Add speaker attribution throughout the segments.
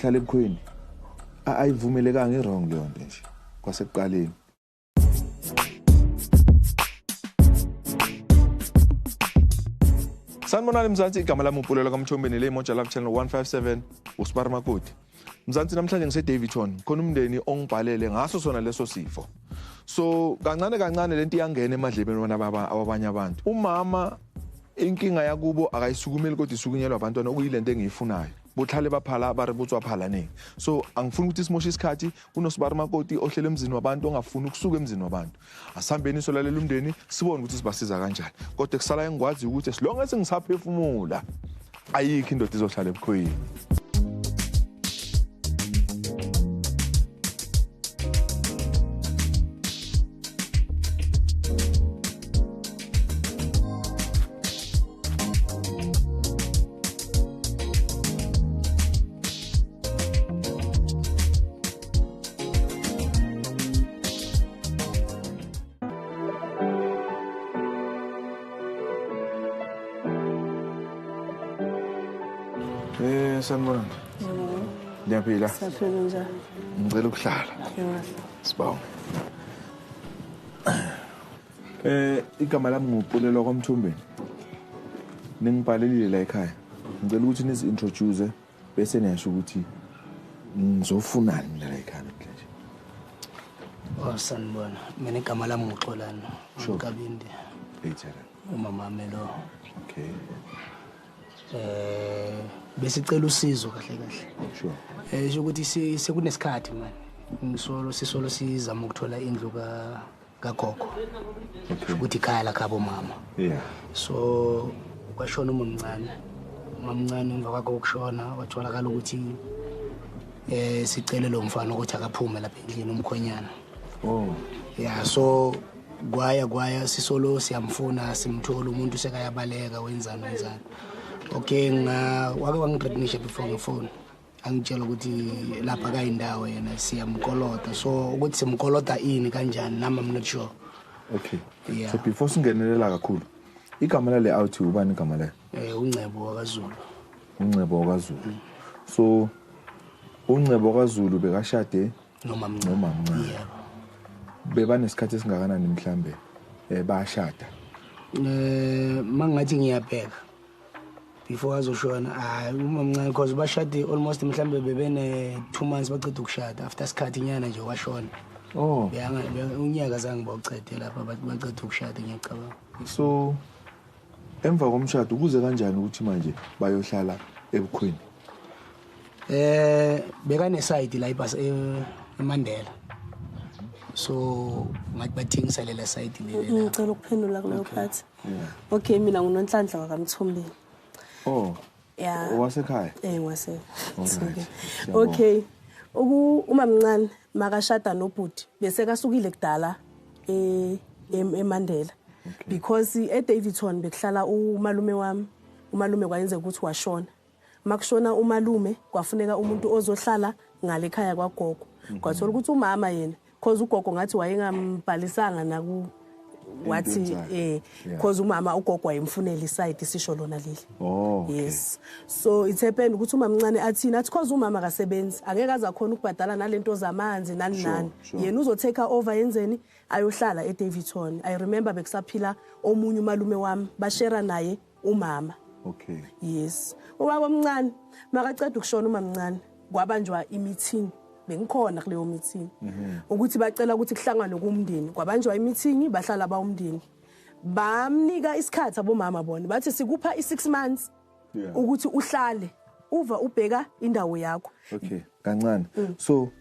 Speaker 1: hlala ebukhweni ayivumelekanga irong leyo nto nje kwasekuqaleni. Sanibonani Mzansi, igama lami uPulelo kaMthombeni le Moja Love Channel 157 uSpar Makoti. Mzansi namhlanje ngise Davidton khona umndeni ongibhalele ngaso sona leso sifo. So kancane lento iyangena emadlebeni wona abanye abantu. Umama inkinga yakubo akayisukumeli kodwa isukunyelwa abantwana okuyilento engiyifunayo. Bohlale baphala bari botswa phala ne. So angifuni ukuthi simoshe isikhathi kunoSpar Makoti ohlele emzini wabantu ongafuni ukusuka emzini wabantu. Asihambeni solalela umndeni sibone ukuthi sibasiza kanjani. Kodwa kusala engikwazi ukuthi silonke sengisaphefumula ayikho indoda izohlala ebukhweni. Sanibonani. Ngiyaphila.
Speaker 2: Saphila njani?
Speaker 1: Ngicela ukuhlala. Sibawa. Igama lami nguPulelo kaMthombeni. Ningibhalelile la ekhaya. Ngicela ukuthi nizi-introduce bese niyasho ukuthi ngizofunani mina la ekhaya namhlanje.
Speaker 2: Sanibona. Mina igama lami nguXolani. Kabinde.
Speaker 1: Later.
Speaker 2: Umama lo.
Speaker 1: Okay.
Speaker 2: Besicela usizo kahle.
Speaker 1: Sure.
Speaker 2: Nje ukuthi sekunesikhathi man. Sisolo sizama ukuthola indlu kaGogo.
Speaker 1: Okay.
Speaker 2: Ukuthi ikhaya la khabo mama.
Speaker 1: Yeah.
Speaker 2: So kwashona umuntu omncane emva kwakho ukushona watholakala ukuthi sicele lo mfana ukuthi akaphume lapha endlini umkhonyana.
Speaker 1: Oh.
Speaker 2: Yeah, so kwaya sisolo siyamfuna simthola umuntu sekayabaleka wenzani. Okay, wake wangiqednisha before ngefone. Angitshela ukuthi lapha kayindawo yena siyamkolota. So ukuthi simkolota ini kanjani nama I'm not sure.
Speaker 1: Okay.
Speaker 2: Yeah.
Speaker 1: So before singenelela kakhulu. Igama lale out ubani igama la?
Speaker 2: Uncebo wakaZulu.
Speaker 1: Uncebo wakaZulu. So uncebo wakaZulu bekashade
Speaker 2: nomama. Yeah.
Speaker 1: Beba nesikhathi esingakanani mhlambe bayashada.
Speaker 2: Mangathi ngiyabheka. Before azoshona umamncane because bashade almost mhlambe bebene 2 months baqeda ukushada after isikhathi nyana nje washona.
Speaker 1: Oh.
Speaker 2: Unyaka zange bawucede lapha baqeda ukushada ngiyacabanga.
Speaker 1: So emva komshado kuze kanjani ukuthi manje bayohlala ebukhweni?
Speaker 2: Bekane side la eMandela. So ngathi bathengisele la side le.
Speaker 3: Ngicela ukuphendula kuleyo part. Okay, mina nguNonhlanhla kaMthombeni.
Speaker 1: Oh.
Speaker 3: Yeah.
Speaker 1: Wasekhaya?
Speaker 3: Ngwase. Okay. Umamncane makashada nobhuti bese kasukile kudala eMandela. Because eDavidton bekuhlala umalume wami. Umalume kwayenze ukuthi washona. Makushona umalume kwafuneka umuntu ozohlala ngale ekhaya kwaGogo. Kwathola ukuthi umama yena because uGogo ngathi wayengambhalisanga naku wathi because umama uGogo wayemfunela iside sisho lona leli.
Speaker 1: Oh.
Speaker 3: Yes. So it happened ukuthi umamncane athina athi because umama akasebenzi angeke aza khona ukubhadala nalento zamanzi nani. Yena uzotake over yenzeni ayohlala eDavidton. I remember bekusaphila omunye umalume wami bashare naye umama.
Speaker 1: Okay.
Speaker 3: Yes. Ubaba omncane makaceda ukushona umamncane kwabanjwa i-meeting. Bengikhona kuleyo meeting. Ukuthi bacela ukuthi kuhlanganwe kumndeni. Kwabanjwa i-meeting bahlala bawumndeni. Bamnika isikhathi abomama bona. Bathi sikupha i6 months ukuthi uhlale. Uva ubheka indawo yakho.
Speaker 1: Okay. Kancane. So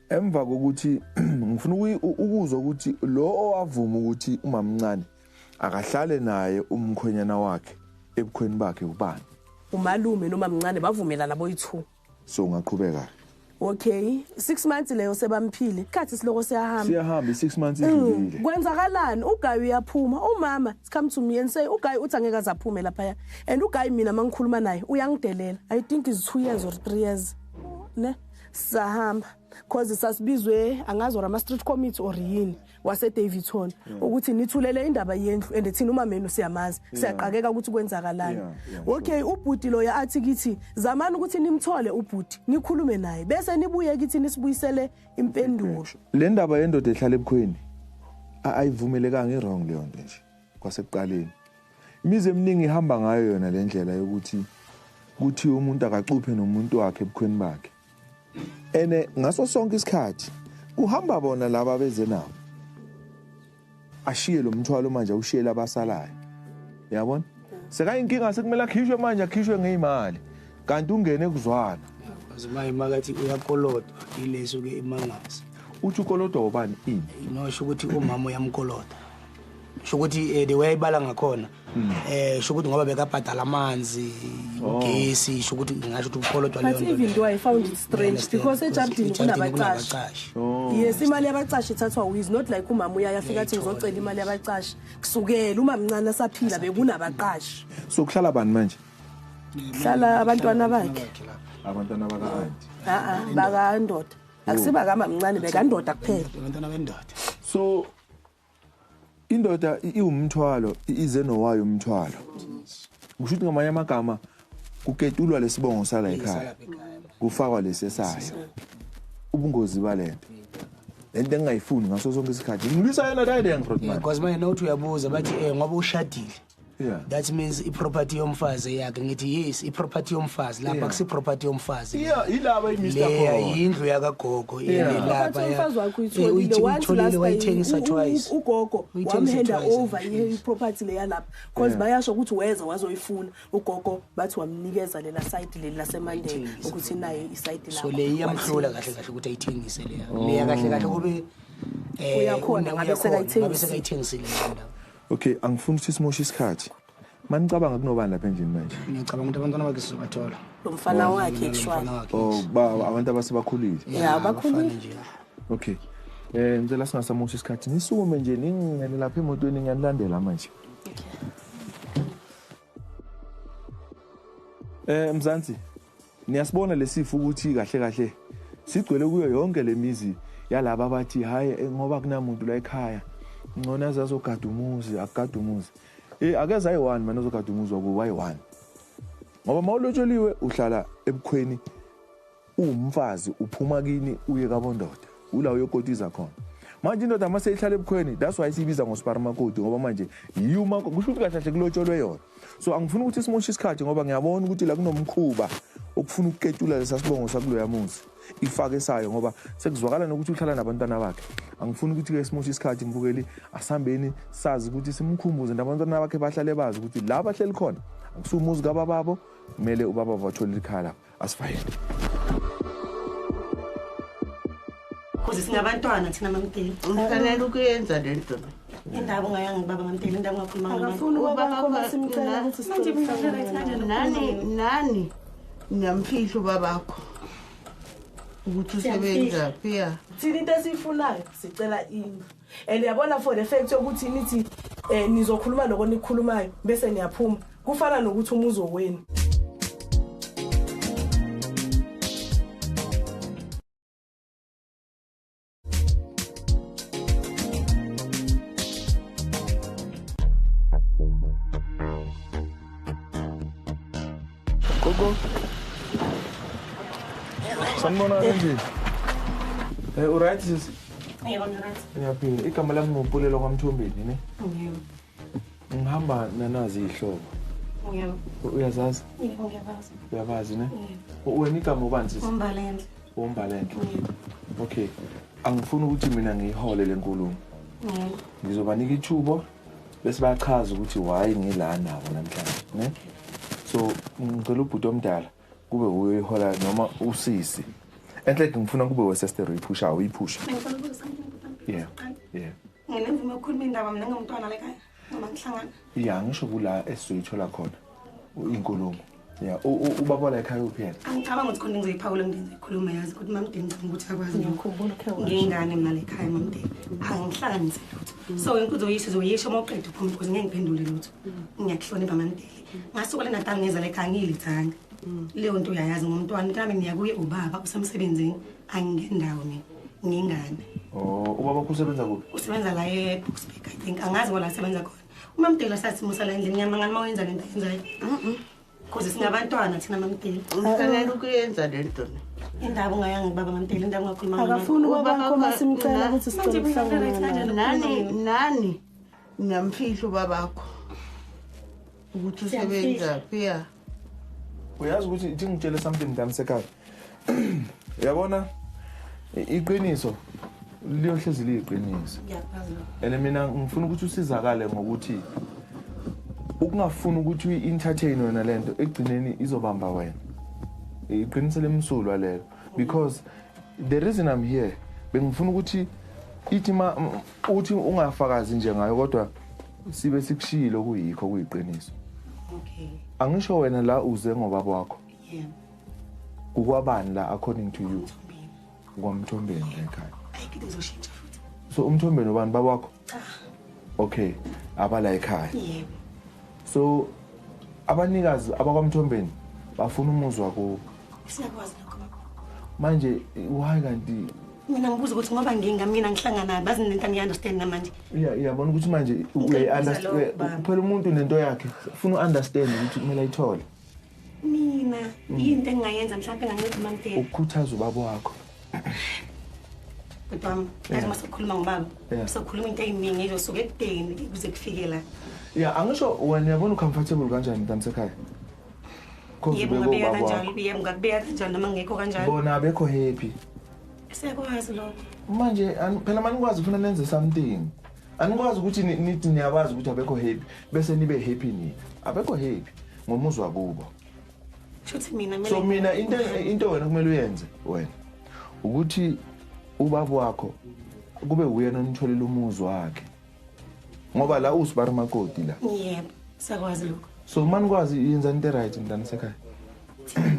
Speaker 1: emva kokuthi ngifuna ukuzwa ukuthi lo owavuma ukuthi umamncane akahlale naye umkhonyana wakhe ebukhweni bakhe ubani?
Speaker 3: Umalume nomamncane bavumelana boyi2.
Speaker 1: So ngaqhubeka.
Speaker 3: Okay, 6 months leyo sebamphile. Ikhathi siloko siyahamba.
Speaker 1: Siyahamba 6 months idlulile.
Speaker 3: Kwenzakalani? Ugayi uyaphuma. Umama come to me and say ugayi uthi angeke azaphume lapha. And ugayi mina mangikhuluma naye uyangidelela. I think is 2 years or 3 years. Ne? Sahamba. Cause sasibizwe angazi or ama street committee or yini. wase Davidton ukuthi nithulele indaba yendlu and thina umamenu siyamazi siyaqhakeka ukuthi kwenzakalani. Okay, ubhuti lo yathi kithi zamani ukuthi nimthole ubhuti nikhulume naye bese nibuye kithi nisibuyisele impendulo.
Speaker 1: Le ndaba yendoda ehlala ebukhweni ayivumelekanga irong leyo nto nje kwasekuqaleni. Imize eminingi ihamba ngayo yona le ndlela yokuthi kuthi umuntu akacuphe nomuntu wakhe ebukhweni bakhe. Ene ngaso sonke isikhathi kuhamba bona laba beze nabo. Ashiye lo mthwalo manje ushiye labasalayo. Yabona? Sekayinkinga sekumele akhishwe manje akhishwe ngeimali. Kanti ungene kuzwana.
Speaker 2: Azima imakathi uyakolodwa ileso ke imangazi.
Speaker 1: Uthi ukolodwa ubani ini?
Speaker 2: Inosho ukuthi umama uyamkoloda. Shokuthi the way ibala ngakhona shokuthi ngoba bekabhadala amanzi ugesi shokuthi ngisho ukuthi ukolodwa leyo.
Speaker 3: But even though I found it strange because ejardini kunabaqashi. Yes, imali yabaqashi ithathwa is not like umama uyafika athi ngizocela imali yabaqashi kusukela uma mncane saphila bekunabaqashi.
Speaker 1: So kuhlala bani manje?
Speaker 3: Hlala abantwana bakhe.
Speaker 1: Abantwana baka-aunty.
Speaker 3: Baka ndoda. Akusiba kama mncane bekandoda kuphela.
Speaker 2: Abantwana bendoda.
Speaker 1: So indoda iwumthwalo ize nowayo umthwalo. Kushuthi ngamanye amagama kuketulwa lesibongo sala ekhaya. Kufakwa lesesayo. Ubungozi balento. Lento engayifuni ngaso sonke isikhathi. Ngilisa yena dayide ngiprotman.
Speaker 2: Because manje nothi uyabuza bathi ngoba ushadile.
Speaker 1: Yeah.
Speaker 2: That means iproperty yomfazi yakhe ngithi yes iproperty yomfazi lapha kusi property yomfazi.
Speaker 1: Yeah, ilaba iMr. Paul.
Speaker 2: Indlu yakagogo ilapha ya.
Speaker 3: Umfazi wakho uyitholile once last
Speaker 2: twice.
Speaker 3: Ugogo wamhenda over iproperty leya lapha because bayasho ukuthi weza wazoyifuna ugogo bathi wamnikeza lela site leli laseMandela ukuthi naye isite lapha.
Speaker 2: So le iyamhlola kahle kahle ukuthi ayithengise leya. Leya kahle kahle kube
Speaker 3: uyakhona ngabe
Speaker 2: sekayithengisile ndawo.
Speaker 1: Okay, angifuni ukuthi simoshe isikhathi. Manicabanga kunobani lapha endlini manje?
Speaker 2: Ngicabanga ukuthi abantwana bakhe sizobathola.
Speaker 3: Lo mfana wakhe eshwala.
Speaker 1: Oh, abantu abasebakhulile.
Speaker 3: Yeah, bakhulile.
Speaker 1: Okay. Ngicela singasamoshe isikhathi. Nisukume nje ningene lapha emotweni ngiyanilandela manje. Mzansi. Niyasibona lesifo ukuthi kahle kahle sigcwele kuyo yonke lemizi yalabo abathi hayi ngoba kunamuntu la ekhaya. Ngona zazogada umuzi akugada umuzi akeza ayi1 manje uzogada umuzi waku-Y1 ngoba mawulotsholiwe uhlala ebukhweni umfazi uphuma kini uye kabondoda ula uyokotiza khona manje indoda mase ihlala ebukhweni that's why sibiza ngosparmakoti ngoba manje yiyuma kusho ukuthi kahle kahle kulotsholwe yona so angifuni ukuthi simoshe isikhathi ngoba ngiyabona ukuthi la kunomkhuba okufuna ukuketula lesasibongo sakuloya muzi ifake sayo ngoba sekuzwakala nokuthi uhlala nabantwana bakhe angifuni ukuthi ke simoshe isikhathi ngibukeli asambeni sazi ukuthi simkhumbuze nabantwana bakhe bahlale bazi ukuthi la bahleli khona akusumuzi kabababo kumele ubaba bathole ikhala asifayele
Speaker 4: kuze singabantwana thina mamdeli
Speaker 5: Umfanele ukuyenza lento.
Speaker 4: indaba ungayanga baba mamdeli indaba ungakhuluma ngayo
Speaker 3: Akafuni ubaba khona simcela ukuthi
Speaker 4: manje ngifuna ithanda
Speaker 5: Nani niyamphihla babakho. Ukuthi usebenza pia.
Speaker 3: thina into esifunayo sicela indlu and yabona for the fact ukuthi nithi nizokhuluma lokho nikhulumayo bese niyaphuma kufana nokuthi umuzi owenu.
Speaker 1: Gogo. Sanibona kanjani? Alright sis.
Speaker 4: yebo right
Speaker 1: Ngiyaphila. Igama lami ngompulelo kwaMthombeni ne? Ngihamba nanazi ihlobo.
Speaker 4: yebo
Speaker 1: Uyazazi?
Speaker 4: yebo ngiyabazi
Speaker 1: Uyabazi ne? Wena igama ubani sis?
Speaker 4: umbalende
Speaker 1: Umbalende. Okay. Angifuni ukuthi mina ngihole lenkulumo.
Speaker 4: yebo
Speaker 1: Ngizobanika ithubo bese bayachaza ukuthi why ngila nabo namhlanje, ne? So ngicela ubhuti omdala kube uyihola noma usisi. Enhle ngifuna kube wesester uyiphusha uyiphusha.
Speaker 4: ngifuna ukuza something
Speaker 1: Yeah. Yeah.
Speaker 4: nginemvume ukukhuluma indaba mina ngomntwana lekhaya noma ngihlangana
Speaker 1: Yeah, ngisho kula esizoyithola khona inkulumo. Yeah, ubaba la ekhaya uphela.
Speaker 4: angicabanga ukuthi khona ngizoyiphawula ngizoyikhuluma yazi ukuthi mamdeli ngicabanga ukuthi akwazi
Speaker 3: Ngiyakhumbula
Speaker 4: ngingane mina lekhaya mamdeli angihlanganise lutho so inkuzoyisho zoyisho mawuqeda uphuma because ngeke ngiphendule lutho ngiyakuhlonipha mamdeli ngasuka le Natal ngeza lekhaya ngilithanga leyo nto uyayazi ngomntwana nami niyakuye ubaba usemsebenzini angingendawo mina ngingane
Speaker 1: ubaba kusebenza kuphi?
Speaker 4: Usebenza la eBoksburg, I think. Angazi ngola sebenza khona. Umamdela sathi musala endlini ngiyamangani mawenza lento ayenzayo. Because singabantwana thina mamdela.
Speaker 5: Ufanele ukuyenza lento.
Speaker 4: Indaba ungayanga baba mamdela, indaba ungakhuluma ngayo.
Speaker 3: Akafuni ubaba masimcela ukuthi sicela ukuhlangana.
Speaker 5: Nani ngiyamfihla ubabakho ukuthi usebenza phi?
Speaker 1: Uyazi ukuthi ithi ngitshele something mntamsekhaya. Uyabona iqiniso liyohlezi liyiqiniso.
Speaker 4: Ngiyakwazi.
Speaker 1: Mina ngifuna ukuthi usizakale ngokuthi ukungafuna ukuthi uyi-entertain wena lento egcineni izobamba wena. Iqiniso lemsulwa lelo because the reason I'm here bengifuna ukuthi ithi uthi ungafakazi nje ngayo kodwa sibe sikushilo kuyikho kuyiqiniso.
Speaker 4: Okay.
Speaker 1: Angisho wena la uze ngoba bakho.
Speaker 4: Yeah.
Speaker 1: Kukwabani la according to you? KwaMthombeni ekhaya.
Speaker 4: Ayike ngizoshintsha futhi.
Speaker 1: So uMthombeni ubani babakho? Okay, abala ekhaya.
Speaker 4: Yebo.
Speaker 1: So abanikazi abakwaMthombeni bafuna umuzi wako.
Speaker 4: Siyakwazi lokho.
Speaker 1: Manje why kanti
Speaker 4: Mina ngibuza ukuthi ngoba mina ngihlangana bazi nento angiunderstand namanje.
Speaker 1: Iyabona ukuthi manje uyayi-understand phela umuntu nento yakhe ufuna u-understand ukuthi kumele ayithole.
Speaker 4: Mina into engingayenza mhlawumbe enganceda uMamdela.
Speaker 1: Ukukhuthaza ubaba wakho.
Speaker 4: Kodwa yazi masikhuluma ngobaba. Sokhuluma into eyiningi ezosuka ekudeni kuze kufike la.
Speaker 1: Angisho wena yabona ucomfortable kanjani mntamsekhaya?
Speaker 4: Yebo ngabeka kanjalo, yebo ngakubeka kanjalo noma ngekho kanjalo.
Speaker 1: Bona abekho happy.
Speaker 4: Siyakwazi lokho.
Speaker 1: Manje phela manikwazi ufuna nenze something. Anikwazi ukuthi nithi niyabazi ukuthi abekho happy bese nibe happy nini. Abekho happy ngomuzi wakubo.
Speaker 4: Shuthi mina
Speaker 1: So mina into wena kumele uyenze wena ukuthi ubaba wakho kube uyena onitholela umuzi wakhe. Ngoba la uSibari Makoti la.
Speaker 4: Yebo, siyakwazi lokho.
Speaker 1: So manikwazi yenza into right mntana sekhaya.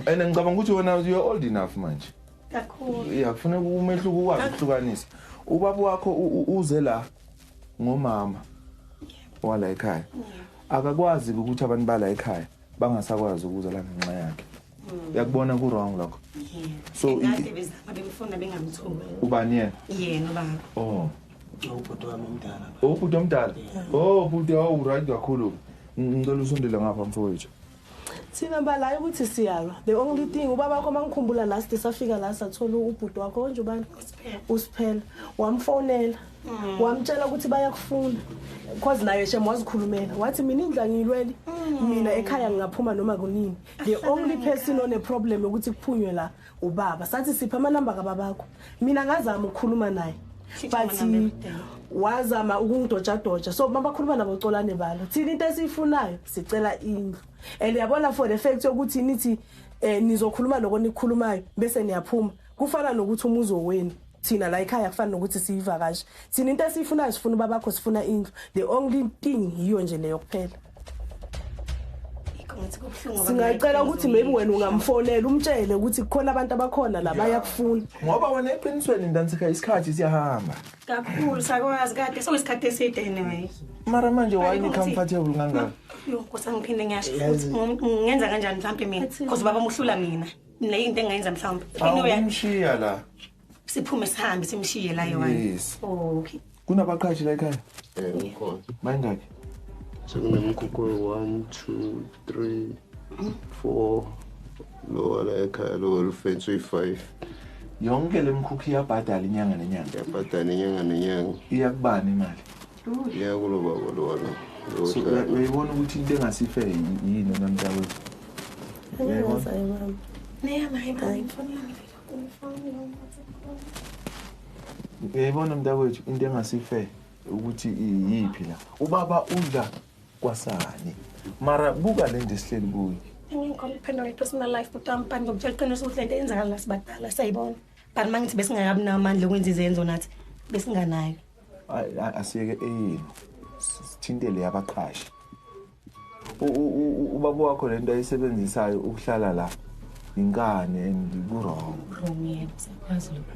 Speaker 1: And ngicabanga ukuthi wena you are old enough manje.
Speaker 4: Kakhulu.
Speaker 1: Kufanele umehluko ukwazi ukuhlukanisa. Ubaba wakho uze la ngomama wala ekhaya. Akakwazi ukuthi abantu bala ekhaya bangasakwazi ukuza la ngenxa yakhe. Uyakubona ku wrong lokho. So
Speaker 4: ngade bezama bemfuna bengamtholi.
Speaker 1: Ubani yena?
Speaker 4: Yena baba.
Speaker 2: Ubhuti wami omdala.
Speaker 1: Ubhuti omdala. Ubhuti right kakhulu. Ngicela usondele ngapha mfowethu.
Speaker 3: Thina balayo ukuthi siyalwa. The only thing ubaba wakho mangikhumbula last safika la sathola ubhuti wakho konje ubani? Usiphela. Wamfonela. Wamtshela ukuthi bayakufuna. Because naye shema wazikhulumela. Wathi mina indla ngiyilweli. Mina ekhaya ngingaphuma noma kunini. The only person on a problem ukuthi kuphunywe la ubaba. Sathi sipha amanamba kababakho. Mina ngazama ukukhuluma naye. But wazama ukungidoja so mabakhuluma nabo Colane balo thina into esifunayo sicela indlu and yabona for the fact ukuthi nithi nizokhuluma lokho nikhulumayo bese niyaphuma kufana nokuthi umuzi owenu thina la ekhaya kufana nokuthi siyivakashi thina into esifunayo sifuna babakho sifuna indlu the only thing yiyo nje leyo kuphela. Singacela ukuthi maybe wena ungamfonela umtshele ukuthi kukhona abantu abakhona la bayakufuna
Speaker 1: ngoba wena eqinisweni ndantsika isikhathi siyahamba
Speaker 4: kakhulu sakwazi kade sokuyisikhathi eside anyway
Speaker 1: mara manje why ni comfortable kangaka
Speaker 4: yo kusangiphinde ngiyasho ngenza kanjani mhlawumbe mina because baba muhlula mina into engayenza mhlawumbe
Speaker 1: awumshiya la
Speaker 4: siphume sihambe simshiye la yona okay
Speaker 1: kunabaqhashi la ekhaya
Speaker 6: ukhona
Speaker 1: bayingaki
Speaker 6: sekunemkhukhu 1 2 3 4 lo la ekhaya lo fence 5
Speaker 1: yonke lemkhukhu iyabhadala inyanga nenyanga
Speaker 6: yabhadala inyanga nenyanga
Speaker 1: iyakubani imali
Speaker 6: iyakulo baba lo wona
Speaker 1: so uyibona ukuthi into engasife yini namntawethu uyibona mntawethu into engasife ukuthi iyiphi la ubaba udla kwasani mara buka le nje sihleli kuyi
Speaker 4: ngikhompena personal life but ampani ngokutshela iqiniso ukuthi lento eyenzakala la sibadala sayibona but mangithi besingakabi namandla okwenza izenzo nathi besinganayo
Speaker 1: asiyeke eyini sithintele yabaqhashi ubaba wakho lento ayisebenzisayo ukuhlala la inkane and ku-wrong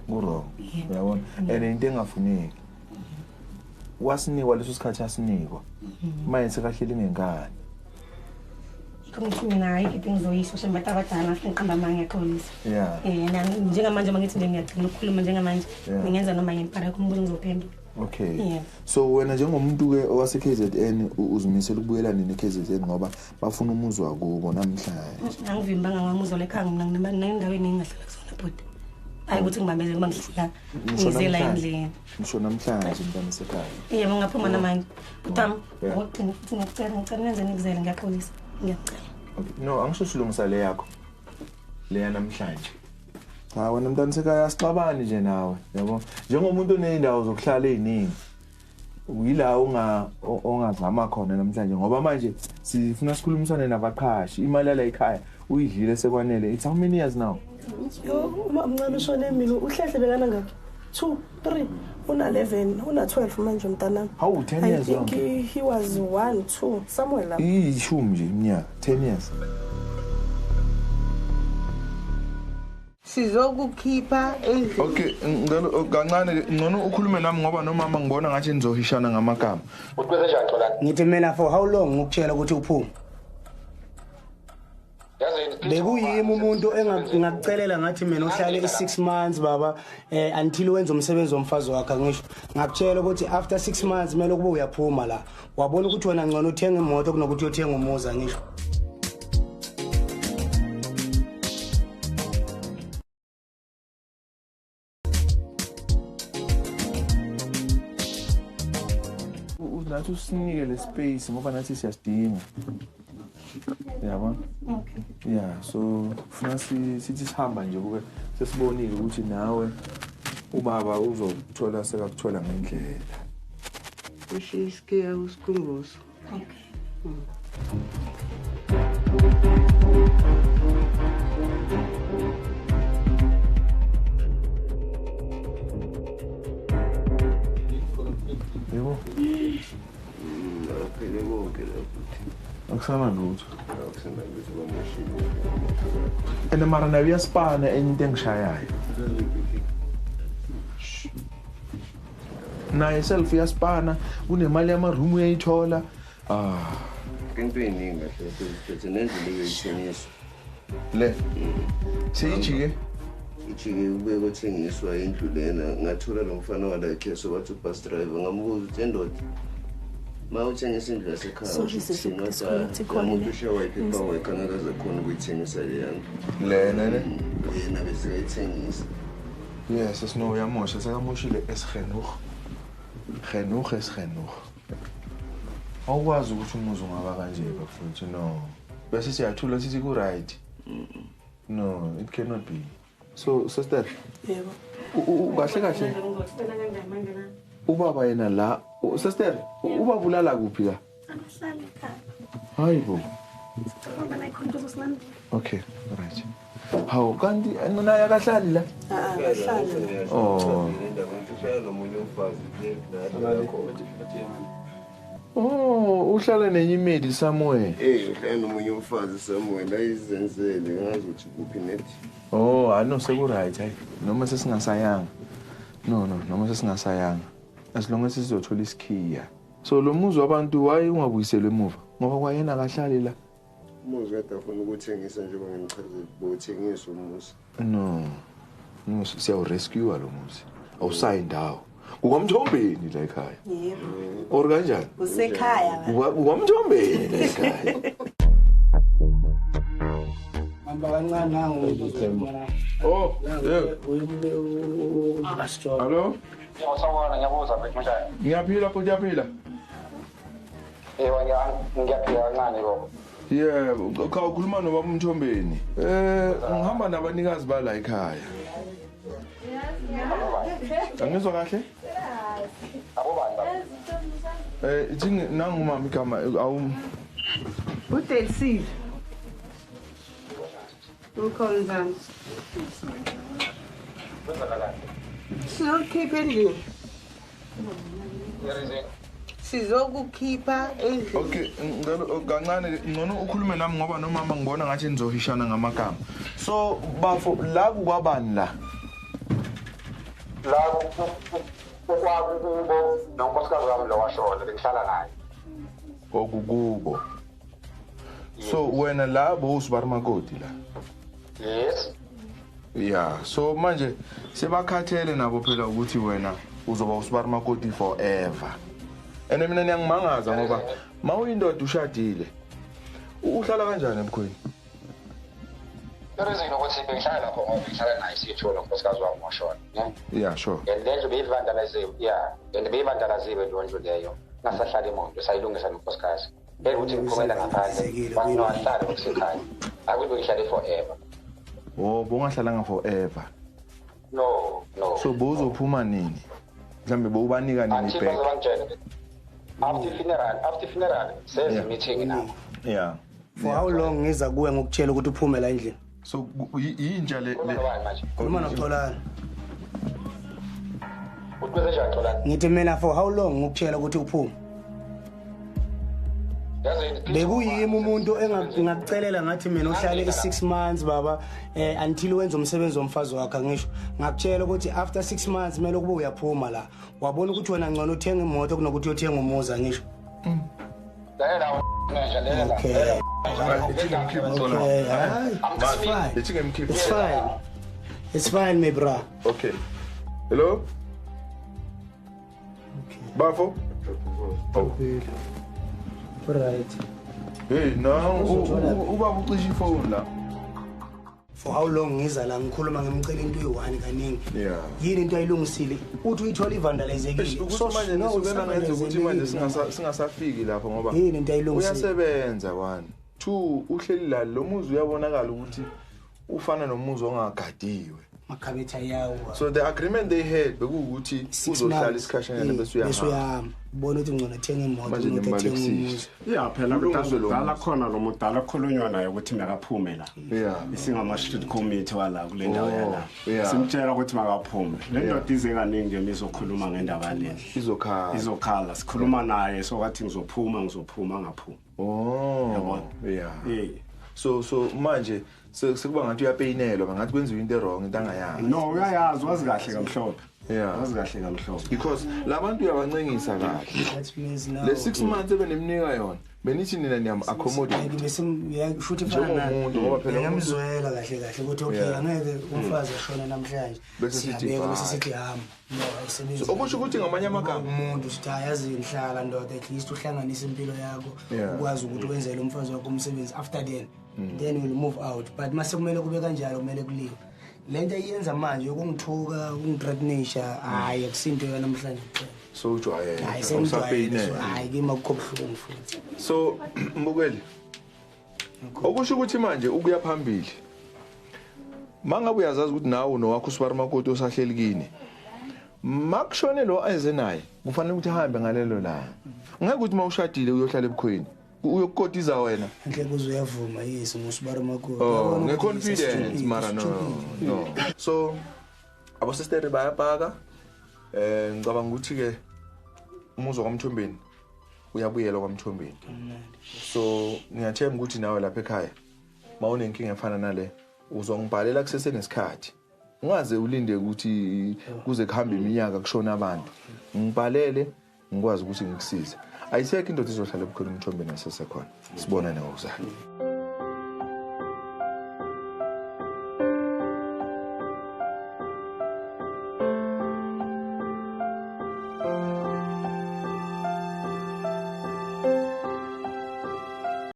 Speaker 1: ku-wrong uyabona and into engafuneki wasinikwa leso sikhathi asinikwa manje sekahleli ngenkani
Speaker 4: Ngithi mina hayi ke ngizoyisho shembatha abadala ngiqamba amanga yakholisa.
Speaker 1: Yeah.
Speaker 4: Njengamanje mangithi nje ngiyagcina ukukhuluma njengamanje ngingenza noma yempara kumbuzo ngizophendula.
Speaker 1: Okay.
Speaker 4: Yeah.
Speaker 1: So wena njengomuntu ke owase KZN uzimisela ukubuyelana neKZN ngoba bafuna umuzi wakubo namhlanje.
Speaker 4: Angivimbanga ngamuzo lekhaya mina nginendaweni engahlala kusona bhuti. Hayi ukuthi ngibambeze kuba ngifika ngizela endlini.
Speaker 1: Ngisho namhlanje mntana sekhaya.
Speaker 4: Yebo ngaphuma namanje. Butami ngokugcina futhi ngicela nenze nikuzele ngiyaxolisa. Ngiyacela.
Speaker 1: Okay. No, angisho silungisa le yakho. Le namhlanje. Ha wena mntana sekhaya asixabani nje nawe, yabo. Njengomuntu oneindawo zokuhlala eziningi. Uyila ongazama khona namhlanje ngoba manje sifuna sikhulumisane nabaqhashi. Imali yala ekhaya uyidlile sekwanele. It's how many years now?
Speaker 3: Yo, umncane ushone emini uhlehle bekana ngakho 2 3 una 11 una 12 manje mntanami.
Speaker 1: How 10 years
Speaker 3: I think he was 1 2 somewhere lapho.
Speaker 1: Ishumi nje iminyaka 10 years.
Speaker 5: Sizokukhipha endlini.
Speaker 1: Okay, ngicela kancane ngcono ukhulume nami ngoba nomama ngibona ngathi nizohishana ngamagama.
Speaker 7: Uqhubeka njani Xolani?
Speaker 2: Ngithi mina for how long ngikutshela ukuthi uphuma? Bekuyimi umuntu engakucelela ngathi mina uhlale i6 months baba until wenza umsebenzi womfazi wakhe ngisho ngakutshela ukuthi after 6 months kumele kube uyaphuma la wabona ukuthi wena ngcono uthenga imoto kunokuthi uyothenga umuzi ngisho.
Speaker 1: Nathi usinike le space ngoba nathi siyasidinga. Yabona?
Speaker 4: Okay.
Speaker 1: Yeah, so funa sithi sihamba nje kube sesibonile ukuthi nawe ubaba uzothola sekakuthola ngendlela.
Speaker 5: Ushisikia usikhumbuzo.
Speaker 4: Okay.
Speaker 1: Yebo.
Speaker 6: Phela konke lapho.
Speaker 1: Akusana lutho.
Speaker 6: Akusana lutho bamashini.
Speaker 1: Ene mara nawe uyaspana enye into engishayayo. Naye self uyaspana kunemali yamaroom uyayithola.
Speaker 6: Into eningi kahle futhi nendlela yoyithengisa.
Speaker 1: Le. Seyijike.
Speaker 6: Ijike ube kuthengiswa indlu lena ngathola lo mfana walakhe so wathi bus driver ngambuza ukuthi endoda mawuthengisa indlu yasekhaya umuntu ushawa ipaperwork angakaze khona ukuyithengisa leyanto
Speaker 1: Lena ne.
Speaker 6: yena bese ayithengisa.
Speaker 1: Yes, es no yamosha sekamoshile esgenog. Genoeg is genoeg. Awukwazi ukuthi umuzi ungaba kanje bafuthu no. Bese siyathula sithi ku right. No, it cannot be. So sister,
Speaker 3: Yebo.
Speaker 1: Kahle kahle. Ubaba yena la, sister, ubaba ulala kuphi la?
Speaker 4: Ahlala ekhaya.
Speaker 1: Hayibo.
Speaker 4: Ngoba nayikhona uzosilanda.
Speaker 1: Okay, right. Hawu kanti naye akahlali la?
Speaker 3: Bahlali.
Speaker 1: Oh. Oh, uhlala nenye imedi somewhere.
Speaker 6: Uhlala nomunye umfazi somewhere la izenzele ngazothi kuphi nethi.
Speaker 1: Oh, I know seku-right hayi. Noma sesingasayanga. No, noma sesingasayanga. As long as sizothola isikhiya. So lo muzi wabantu waye ungabuyiselwe emuva ngoba kwayena akahlali la.
Speaker 6: Umuzi kade afuna ukuthengisa njengoba ngimchazile bothengisa umuzi.
Speaker 1: No. No, siyawu-rescue lo muzi. Awusayi indawo. Kukwamthombeni la ekhaya.
Speaker 3: Yebo.
Speaker 1: Or kanjani?
Speaker 3: Usekhaya.
Speaker 1: Kukwamthombeni la ekhaya.
Speaker 2: Hamba kancane nangu.
Speaker 1: Oh, yeah. Hello?
Speaker 7: Ngiyawusawona ngiyabuza mfethu mshaya.
Speaker 1: Ngiyaphila futhi uyaphila.
Speaker 7: Ngiyaphila kancane bo.
Speaker 1: Yeah, ukhuluma nobaba Mthombeni. Ngihamba nabanikazi bala ekhaya. Angizwa kahle?
Speaker 7: Abobani baba?
Speaker 1: Ithi nangumama igama awu
Speaker 5: Udelsi. Ukhonzana. Sizokukhipha endlini. Sizokukhipha endlini.
Speaker 1: Okay, ngicela kancane ngcono ukhulume nami ngoba nomama ngibona ngathi nizohishana ngamagama. So bafo la kukwabani la?
Speaker 7: La kubo nonkosikazi wami lo washona bengihlala naye.
Speaker 1: Okukubo. So wena la bowusibarmakoti la.
Speaker 7: Yes.
Speaker 1: Yeah, so manje sebakhathele nabo phela ukuthi wena uzoba usibarmakoti forever. And mina ngiyangimangaza ngoba mawuyindoda ushadile. Uhlala kanjani emkhweni?
Speaker 7: Reason ukuthi bengihlala lapho ngoba ngihlala naye sitho nonkosikazi wami washona, ne?
Speaker 1: Yeah, sure.
Speaker 7: And then beyivandalaziwe, yeah. And beyivandalaziwe ndonto leyo. Ngasahlala imoto sayilungisa nonkosikazi. Bese ukuthi ngiphumela ngaphandle. Bangahlala ngokusekhaya. Akuthi ngihlale forever.
Speaker 1: Oh, bongahlalanga forever.
Speaker 7: No.
Speaker 1: So bozophuma nini? Mhlambe bowubanika nini back?
Speaker 7: After funeral, says meeting now.
Speaker 1: Yeah.
Speaker 2: For how long ngiza kuwe ngokutshela ukuthi uphume la endlini?
Speaker 1: So yinja le
Speaker 2: Khuluma noXolani.
Speaker 7: Utwenze njani Xolani?
Speaker 2: Ngithi mina for how long ngokutshela ukuthi uphume? Bekuyimi umuntu engakucelela ngathi mina uhlale 6 months baba until wenza umsebenzi womfazi wakhe ngisho ngakutshela ukuthi after 6 months kumele kube uyaphuma la wabona ukuthi wena ngcono uthenga imoto kunokuthi uyothenga umuzi ngisho It's fine my bra.
Speaker 1: Okay. Hello? Bafo? Oh.
Speaker 2: Right.
Speaker 1: Hey, now ubaba ucisha ifone la.
Speaker 2: For how long ngiza la ngikhuluma ngemcela into eyi1 kaningi.
Speaker 1: Yeah.
Speaker 2: Yini into ayilungisile? Uthi uyithola ivandalizekile.
Speaker 1: So manje nisukela ngenze ukuthi manje singasafiki lapho ngoba
Speaker 2: yini into ayilungisile?
Speaker 1: Uyasebenza 1. 2 uhleli la lo muzi uyabonakala ukuthi ufana nomuzi ongagadiwe.
Speaker 2: Makhabetha yawo.
Speaker 1: So the agreement they had bekuwukuthi uzohlala isikhashana bese uyahamba.
Speaker 2: Bona ukuthi ngcono athenga imoto ngothenga umuzi.
Speaker 8: Yeah, phela kudala khona lo mudala okhulunywa naye ukuthi makaphume la.
Speaker 1: Yeah.
Speaker 8: Isingama street committee wala kule ndawo yala. Simtshela ukuthi makaphume. Le ndoda ize kaningi emizokhuluma ngendaba le. Izokhala. Sikhuluma naye so wathi ngizophuma ngaphuma.
Speaker 1: Oh.
Speaker 8: Yabona.
Speaker 1: Yeah. So manje sekuba ngathi uyapeyinelwa ngathi kwenziwa into wrong into angayazi.
Speaker 8: No, uyayazi wazi kahle kamhlophe.
Speaker 1: Yeah.
Speaker 8: Wazi kahle kamhlophe.
Speaker 1: Because labantu uyabancengisa kahle.
Speaker 2: That means now.
Speaker 1: Le 6 months ebenemnika yona. Benithi nina niyam accommodate.
Speaker 2: Bese ngiyashuthi fana
Speaker 1: umuntu ngoba phela
Speaker 2: ngiyamzwela kahle ukuthi okay angeke umfazi ashona namhlanje.
Speaker 1: Bese
Speaker 2: sithi hamba. No, ayisebenzi.
Speaker 1: So okusho ukuthi ngamanye amagama
Speaker 2: umuntu sithi ayazi inhlala ndoda at least uhlanganisa impilo yakho ukwazi ukuthi wenzele umfazi wakho umsebenzi after then we'll move out but mase kumele kube kanjalo kumele kuliwe lento iyenza manje ukungithuka ungithreatenisha hayi akusinto yona namhlanje kuphela
Speaker 1: so ujwayele
Speaker 2: usapeyinele hayi kimi akukhophlungu futhi
Speaker 1: so mbukeli okusho ukuthi manje ukuya phambili mangabe uyazazi ukuthi nawe nowakho uSibarmakoti osahleli kini makushone lo eze naye kufanele ukuthi ahambe ngalelo la ngeke ukuthi mawushadile uyohlala ebukhweni uyokukotiza wena
Speaker 2: nhle kuzuyavuma yes uSibarmakoti
Speaker 1: ngeconfidence mara no so abo sister bayabhaka ngicabanga ukuthi ke umuzo kwaMthombeni uyabuyela kwaMthombeni so ngiyathemba ukuthi nawe lapha ekhaya mawunenkinga efana nale uzongibhalela kusese nesikhathi ungaze ulinde ukuthi kuze kuhambe iminyaka kushona abantu ngibhalele ngikwazi ukuthi ngikusize ayisekho into ezohlala ebukhona uMthombeni nasesekhona sibonane ngokuzayo